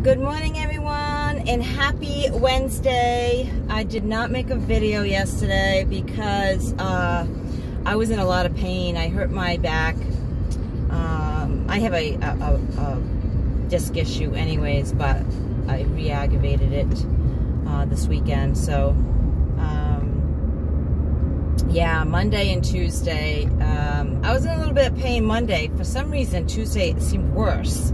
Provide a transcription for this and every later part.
Good morning, everyone, and happy Wednesday. I did not make a video yesterday because I was in a lot of pain. I hurt my back. I have a disc issue anyways, but I re-aggravated it this weekend. So yeah, Monday and Tuesday, I was in a little bit of pain Monday. For some reason, Tuesday it seemed worse.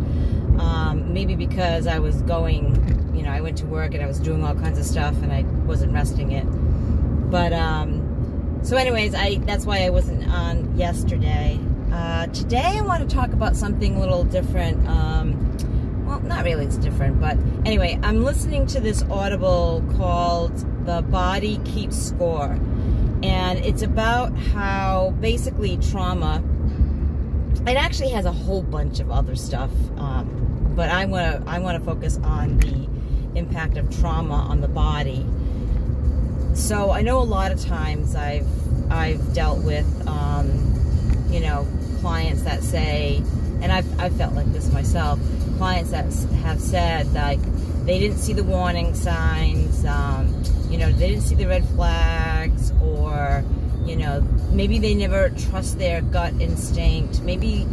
Maybe because I was going, I went to work and I was doing all kinds of stuff and I wasn't resting it. But, so anyways, that's why I wasn't on yesterday. Today I want to talk about something a little different. Well, not really, it's different, but anyway, I'm listening to this Audible called The Body Keeps Score. And it's about how basically trauma, it actually has a whole bunch of other stuff, but I want to focus on the impact of trauma on the body. So I know a lot of times I've dealt with clients that say, and I've felt like this myself, clients that have said like they didn't see the warning signs, they didn't see the red flags, or maybe they never trust their gut instinct. Maybe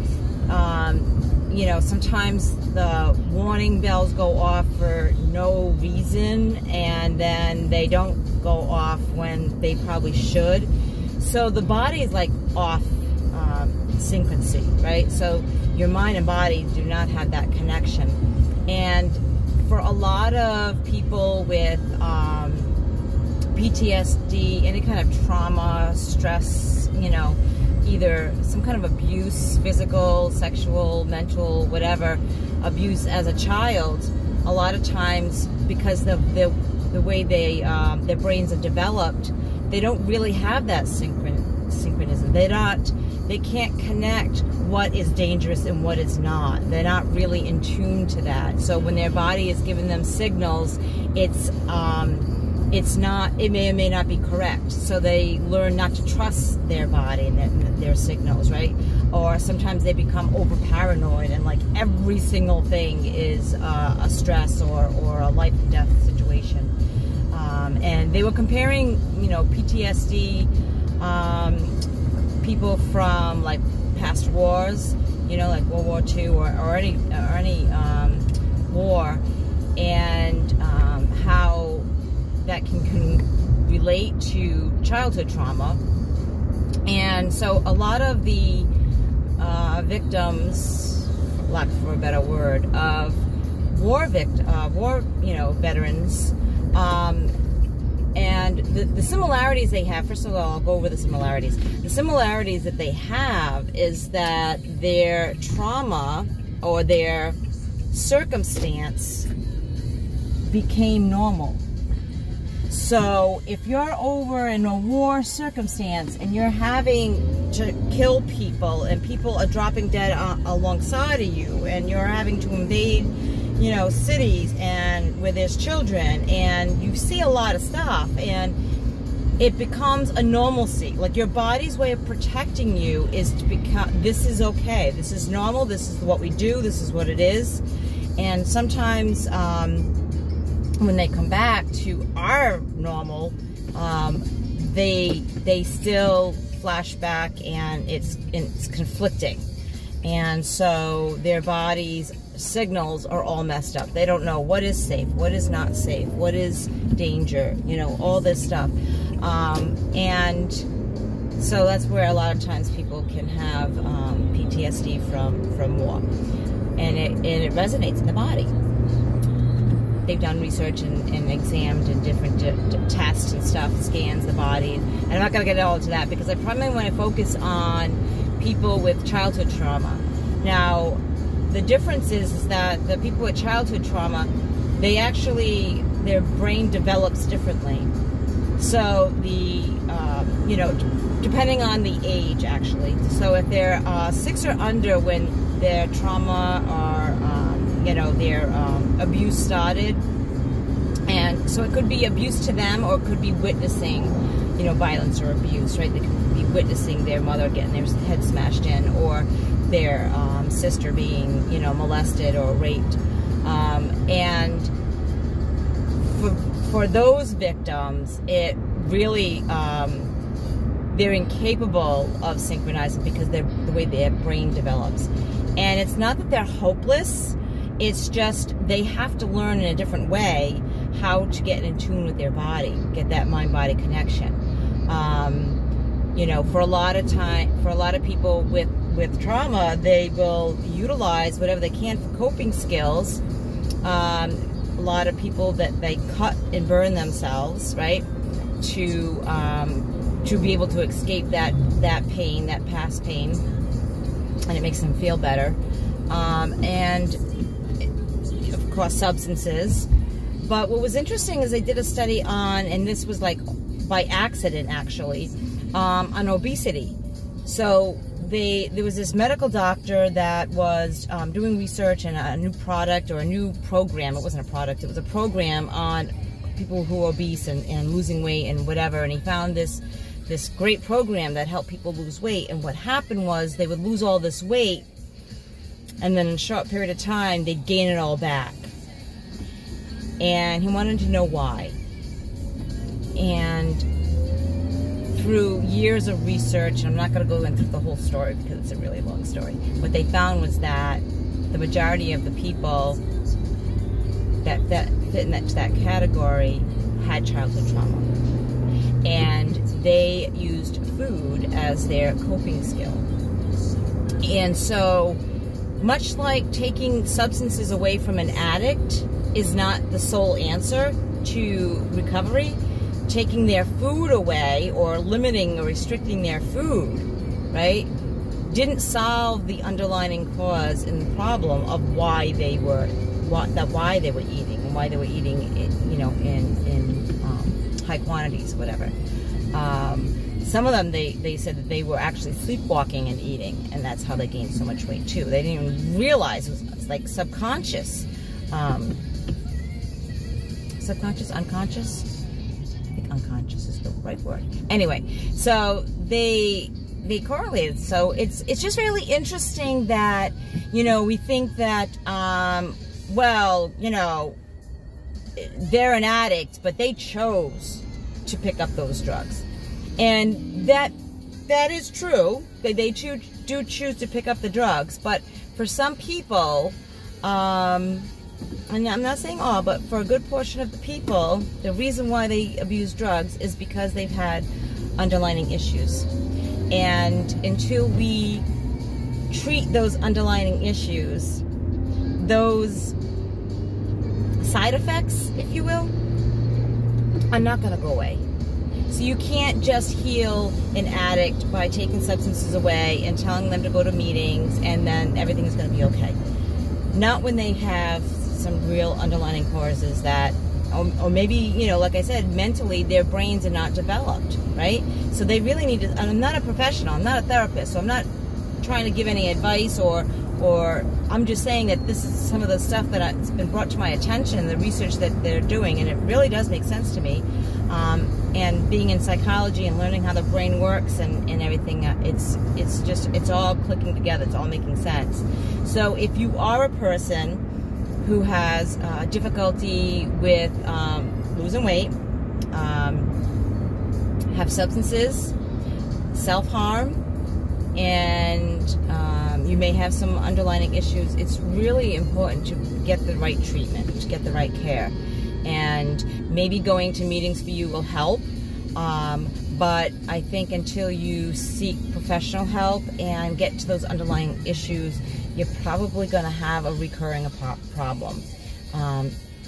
sometimes the warning bells go off for no reason, and then they don't go off when they probably should. So the body is like off synchronicity, right? So your mind and body do not have that connection. And for a lot of people with PTSD, any kind of trauma, stress, either some kind of abuse, physical, sexual, mental, whatever, abuse as a child, a lot of times because the way their brains are developed, they don't really have that synchronism. They can't connect what is dangerous and what is not. They're not really in tune to that. So when their body is giving them signals, it may or may not be correct. So they learn not to trust their body and their signals, right? Or sometimes they become over paranoid and like every single thing is a stress or a life and death situation. And they were comparing, PTSD, people from like past wars, like World War II or any war, and how that can relate to childhood trauma. And so a lot of the victims, lack for a better word, of war veterans, and the similarities they have, first of all, I'll go over the similarities. The similarities that they have is that their trauma or their circumstance became normal. So if you're over in a war circumstance and you're having to kill people and people are dropping dead alongside of you, and you're having to invade cities and where there's children, and you see a lot of stuff, and it becomes a normalcy. Like your body's way of protecting you is to become, this is okay, this is normal, this is what we do, this is what it is. And sometimes when they come back to our normal, they still flash back, and it's conflicting. And so their body's signals are all messed up. They don't know what is safe, what is not safe, what is danger, all this stuff. And so that's where a lot of times people can have PTSD from war. And it resonates in the body. They've done research and examined and different tests and stuff, scans the body. And I'm not going to get all into that because I primarily want to focus on people with childhood trauma. Now, the difference is that the people with childhood trauma, their brain develops differently. So depending on the age, actually. So if they're 6 or under when their trauma or their abuse started, and so it could be abuse to them, or it could be witnessing, violence or abuse, right? They could be witnessing their mother getting their head smashed in, or their sister being, molested or raped. And for those victims, it really, they're incapable of synchronizing because the way their brain develops. And it's not that they're hopeless, it's just they have to learn in a different way how to get in tune with their body, get that mind-body connection. You know, for a lot of people with trauma, they will utilize whatever they can for coping skills. A lot of people that they cut and burn themselves, right, to be able to escape that pain, that past pain, and it makes them feel better. And of course, substances. But what was interesting is they did a study on, and this was like by accident actually, on obesity. So there was this medical doctor that was doing research and a new product or a new program. It wasn't a product, it was a program on people who are obese and losing weight and whatever. And he found this great program that helped people lose weight. And what happened was they would lose all this weight, and then in a short period of time, they'd gain it all back. And he wanted to know why. And through years of research, and I'm not going to go into the whole story because it's a really long story, what they found was that the majority of the people that fit in that category had childhood trauma. And they used food as their coping skill. And so, much like taking substances away from an addict is not the sole answer to recovery, taking their food away or limiting or restricting their food, right, didn't solve the underlying cause and the problem of why they were eating and why they were eating, you know, in high quantities, whatever. Some of them, they said that they were actually sleepwalking and eating, and that's how they gained so much weight too. They didn't even realize it was like subconscious. Subconscious, unconscious? I think unconscious is the right word. Anyway, so they correlated. So it's just really interesting that, you know, we think that, well, you know, they're an addict, but they chose to pick up those drugs. And that is true. They do choose to pick up the drugs. But for some people, and I'm not saying all, but for a good portion of the people, the reason why they abuse drugs is because they've had underlying issues. And until we treat those underlying issues, those side effects, if you will, are not going to go away. So you can't just heal an addict by taking substances away and telling them to go to meetings and then everything is going to be okay. Not when they have some real underlying causes that, or maybe, you know, like I said, mentally their brains are not developed, right? So they really need to, and I'm not a professional, I'm not a therapist, so I'm not trying to give any advice or I'm just saying that this is some of the stuff that's been brought to my attention, the research that they're doing, and it really does make sense to me. And being in psychology and learning how the brain works and everything, it's all clicking together, it's all making sense. So if you are a person who has difficulty with losing weight, have substances, self-harm, and you may have some underlying issues, it's really important to get the right treatment, to get the right care. And maybe going to meetings for you will help, but I think until you seek professional help and get to those underlying issues, you're probably going to have a recurring problem.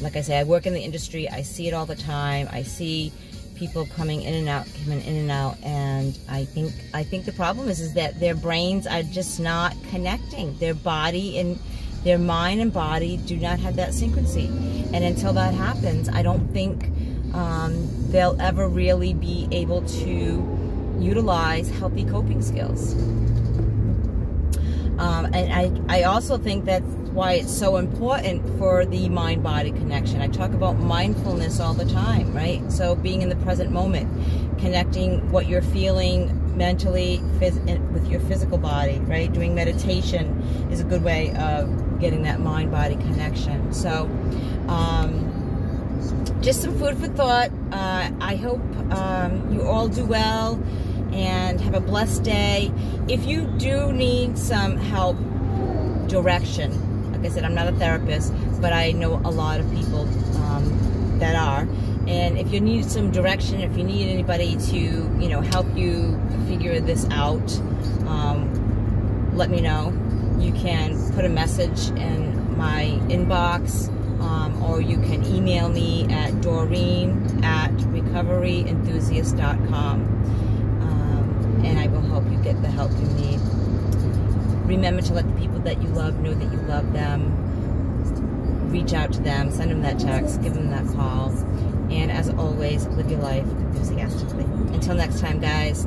Like I say, I work in the industry, I see it all the time, I see people coming in and out, and I think the problem is that their brains are just not connecting. Their body and their mind and body do not have that synchrony. And until that happens, I don't think they'll ever really be able to utilize healthy coping skills. And I also think that's why it's so important for the mind-body connection. I talk about mindfulness all the time, right? So being in the present moment, connecting what you're feeling mentally with your physical body, right? Doing meditation is a good way of getting that mind-body connection. So just some food for thought. I hope you all do well and have a blessed day. If you do need some help, direction, like I said, I'm not a therapist, but I know a lot of people that are. And if you need some direction, if you need anybody to, you know, help you figure this out, let me know. You can put a message in my inbox, or you can email me at Doreen@recoveryenthusiast.com, and I will help you get the help you need. Remember to let the people that you love know that you love them. Reach out to them, send them that text, give them that call, and as always, live your life enthusiastically. Until next time, guys.